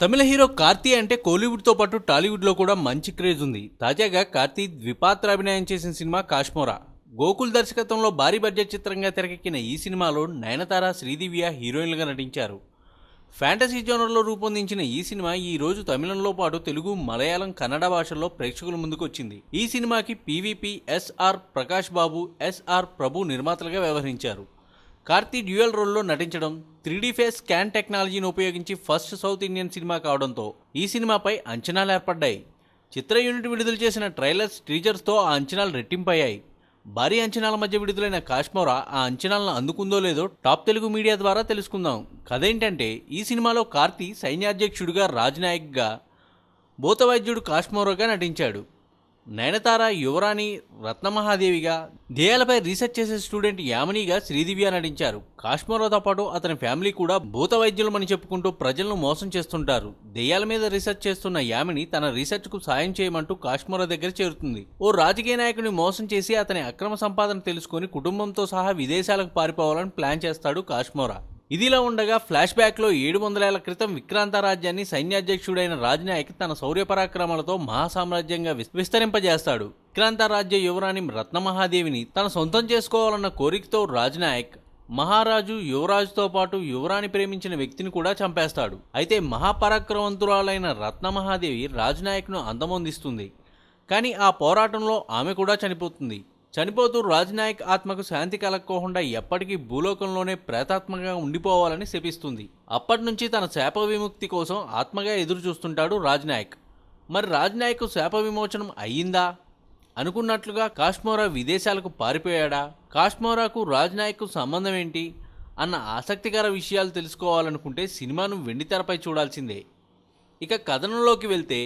తమిళ hero Karthi అంటే కోలీవుడ్తో పాటు టాలీవుడ్లో కూడా మంచి క్రేజ్ ఉంది. తాజాగా కార్తీ ద్విపాత్రాభినయం చేసిన సినిమా కాశ్మోరా. గోకుల్ దర్శకత్వంలో భారీ బడ్జెట్ చిత్రంగా తెరకెక్కిన ఈ సినిమాలో నయనతార, శ్రీదివ్య హీరోయిన్లుగా నటించారు. ఫ్యాంటసీ జోనర్లో రూపొందించిన ఈ సినిమా ఈ రోజు తమిళంలో పాటు తెలుగు, మలయాళం, కన్నడ భాషల్లో ప్రేక్షకుల ముందుకు వచ్చింది. ఈ సినిమాకి పీవీపీ, ఎస్ఆర్ ప్రకాష్ బాబు, ఎస్ఆర్ ప్రభు నిర్మాతలుగా వ్యవహరించారు. కార్తీ డ్యూయల్ రోల్లో నటించడం, 3D ఫేస్ స్కాన్ టెక్నాలజీని ఉపయోగించి ఫస్ట్ సౌత్ ఇండియన్ సినిమా కావడంతో ఈ సినిమాపై అంచనాలు ఏర్పడ్డాయి. చిత్ర యూనిట్ విడుదల చేసిన ట్రైలర్స్, టీజర్స్తో ఆ అంచనాలు రెట్టింపయ్యాయి. భారీ అంచనాల మధ్య విడుదలైన కాశ్మోరా ఆ అంచనాలను అందుకుందో లేదో టాప్ తెలుగు మీడియా ద్వారా తెలుసుకుందాం. కథేంటంటే, ఈ సినిమాలో కార్తీ సైన్యాధ్యక్షుడిగా రాజ్నాయక్గా, భూతవైద్యుడు కాశ్మోరాగా నటించాడు. నయనతార యువరాణి, రత్నమహాదేవిగా, ధ్యేయాలపై రీసెర్చ్ చేసే స్టూడెంట్ యామినిగా శ్రీదివ్య నటించారు. కాశ్మోరాతో పాటు అతని ఫ్యామిలీ కూడా భూత వైద్యులమని చెప్పుకుంటూ ప్రజలను మోసం చేస్తుంటారు. దెయ్యాల మీద రీసెర్చ్ చేస్తున్న యామిని తన రీసెర్చ్కు సాయం చేయమంటూ కాశ్మోరా దగ్గర చేరుతుంది. ఓ రాజకీయ నాయకుడిని మోసం చేసి అతని అక్రమ సంపాదన తెలుసుకొని కుటుంబంతో సహా విదేశాలకు పారిపోవాలని ప్లాన్ చేస్తాడు కాశ్మోరా. ఇదిలా ఉండగా ఫ్లాష్ బ్యాక్లో 700 ఏళ్ల క్రితం విక్రాంత రాజ్యాన్ని సైన్యాధ్యక్షుడైన రాజ్నాయక్ తన శౌర్య పరాక్రమాలతో మహాసామ్రాజ్యంగా విస్తరింపజేస్తాడు. విక్రాంత రాజ్య యువరాణి రత్నమహాదేవిని తన సొంతం చేసుకోవాలన్న కోరికతో రాజ్నాయక్ మహారాజు, యువరాజుతో పాటు యువరాణి ప్రేమించిన వ్యక్తిని కూడా చంపేస్తాడు. అయితే మహాపరాక్రమవంతురాలైన రత్నమహాదేవి రాజ్నాయక్ను అంతమొందిస్తుంది. కానీ ఆ పోరాటంలో ఆమె కూడా చనిపోతుంది. చనిపోతూ రాజ్నాయక్ ఆత్మకు శాంతి కలక్కోకుండా ఎప్పటికీ భూలోకంలోనే ప్రేతాత్మగా ఉండిపోవాలని శపిస్తుంది. అప్పటి నుంచి తన శాప విముక్తి కోసం ఆత్మగా ఎదురు చూస్తుంటాడు రాజ్నాయక్. మరి రాజ్నాయక్ శాప విమోచనం అయ్యిందా? అనుకున్నట్లుగా కాశ్మోరా విదేశాలకు పారిపోయాడా? కాశ్మోరాకు రాజ్నాయక్కు సంబంధం ఏంటి అన్న ఆసక్తికర విషయాలు తెలుసుకోవాలనుకుంటే సినిమాను వెండితెరపై చూడాల్సిందే. ఇక కథనంలోకి వెళ్తే,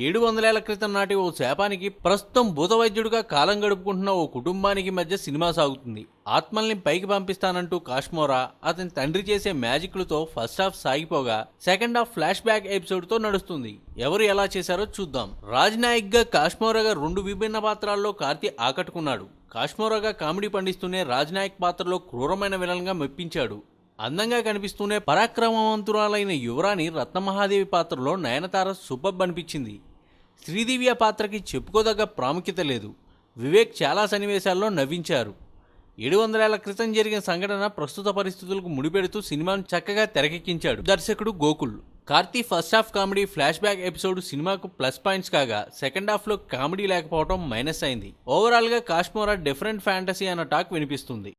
700 ఏళ్ల క్రితం నాటి ఓ శాపానికి ప్రస్తుతం భూతవైద్యుడిగా కాలం గడుపుకుంటున్న ఓ కుటుంబానికి మధ్య సినిమా సాగుతుంది. ఆత్మల్ని పైకి పంపిస్తానంటూ కాశ్మోరా అతని తండ్రి చేసే మ్యాజిక్లతో ఫస్ట్ హాఫ్ సాగిపోగా సెకండ్ హాఫ్ ఫ్లాష్ బ్యాక్ ఎపిసోడ్తో నడుస్తుంది. ఎవరు ఎలా చేశారో చూద్దాం. రాజ్నాయక్గా కాశ్మోరాగా 2 విభిన్న పాత్రల్లో కార్తీ ఆకట్టుకున్నాడు. కాశ్మోరాగా కామెడీ పండిస్తూనే రాజ్నాయక్ పాత్రలో క్రూరమైన విలన్గా మెప్పించాడు. అందంగా కనిపిస్తూనే పరాక్రమవంతురాలైన యువరాణి రత్నమహాదేవి పాత్రలో నయనతార సూపర్బ్ అనిపించింది. శ్రీదివ్య పాత్రకి చెప్పుకోదగ్గ ప్రాముఖ్యత లేదు. వివేక్ చాలా సన్నివేశాల్లో నవ్వించారు. 700 ఏళ్ల క్రితం జరిగిన సంఘటన ప్రస్తుత పరిస్థితులకు ముడిపెడుతూ సినిమాను చక్కగా తెరకెక్కించాడు దర్శకుడు Gokul. Karthi first half comedy, flash back episode సినిమాకు ప్లస్ పాయింట్స్ కాగా సెకండ్ హాఫ్లో కామెడీ లేకపోవడం మైనస్ అయింది. ఓవరాల్గా కాశ్మోరా డిఫరెంట్ ఫ్యాంటసీ అన్న టాక్ వినిపిస్తుంది.